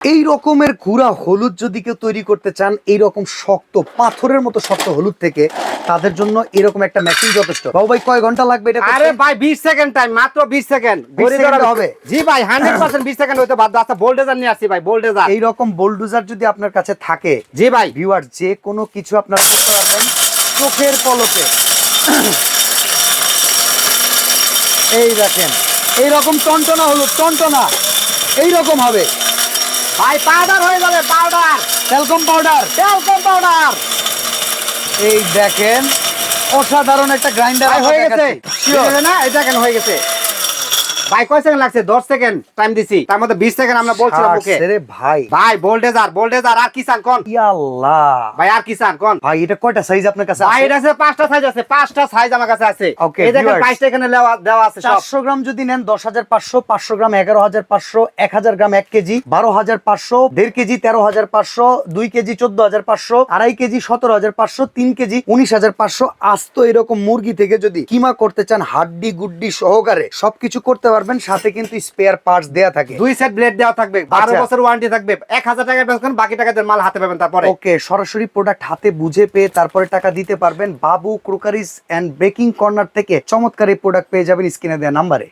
এই রকমের গুঁড়া হলুদ যদি কেউ তৈরি করতে চান, এই রকম শক্ত পাথরের মতো শক্ত হলুদ থেকে, তাদের জন্য এরকম একটা মেশিন যথেষ্ট। বাবু ভাই কয় ঘন্টা লাগবে এটা? আরে ভাই 20 সেকেন্ড টাইম, মাত্র 20 সেকেন্ড। 20 সেকেন্ডে হবে? জি ভাই 100% 20 সেকেন্ড হইতে বাধ্য। আচ্ছা বোল্ডেজার নিয়ে আসছি ভাই, বোল্ডেজার। এই রকম বোলডোজার যদি আপনার কাছে থাকে, জি ভাই, ভিউয়ার, যে কোনো কিছু আপনারা করতে পারবেন চোখের পলকে। এই দেখেন, এইরকম টনটনা হলুদ, টনটনা এইরকম হবে ভাই পাউডার হয়ে যাবে, powder, talcum powder. Talcum powder. এই দেখেন, অসাধারণ একটা গ্রাইন্ডার ভাই হয়ে গেছে, বুঝলেন না? এই দেখেন হয়ে গেছে ভাই। কয় সেকেন্ড লাগছে? 10 সেকেন্ড টাইম দিছি, তার মধ্যে 20 সেকেন্ড আমরা বলছিলাম ওকে। রে ভাই, ভাই বোল্ডেজার, বোল্ডেজার। আর কি চান কোন ইয়াল্লাহ ভাই? আর কি চান কোন ভাই? এটা কয়টা সাইজ আপনার কাছে ভাই? আছে? এটা আছে 5টা সাইজ আছে, 5টা সাইজ আমার কাছে আছে। Okay, এই দেখেন viewers, 22টা এখানে দেওয়া আছে সব। 400 গ্রাম যদি নেন 10,500, 500 গ্রাম 11,500, 1000 গ্রাম 1 KG 12,500, 1.5 KG 13,500, 2 KG 14,500, 2.5 KG 17,500, 3 KG 19,500। আস্ত এরকম মুরগি থেকে যদি কিমা করতে চান, হাড্ডি গুড্ডি সহকারে সবকিছু করতে পারবেন। সাথে কিন্তু স্পেয়ার পার্টস দেয়া থাকে, 2 সেট ব্লেড দেওয়া থাকবে, 12 আচ্ছা। বছর ওয়ারেন্টি থাকবে। 1000 টাকা বেচবেন, বাকি টাকা দিয়ে মাল হাতে পাবেন তারপরে। ওকে, সরাসরি প্রোডাক্ট হাতে বুঝে পেয়ে তারপরে টাকা দিতে পারবেন। বাবু ক্রোকারিজ এন্ড বেকিং কর্নার থেকে চমৎকার এই প্রোডাক্ট পেয়ে যাবেন স্ক্রিনে দেওয়া নাম্বারে।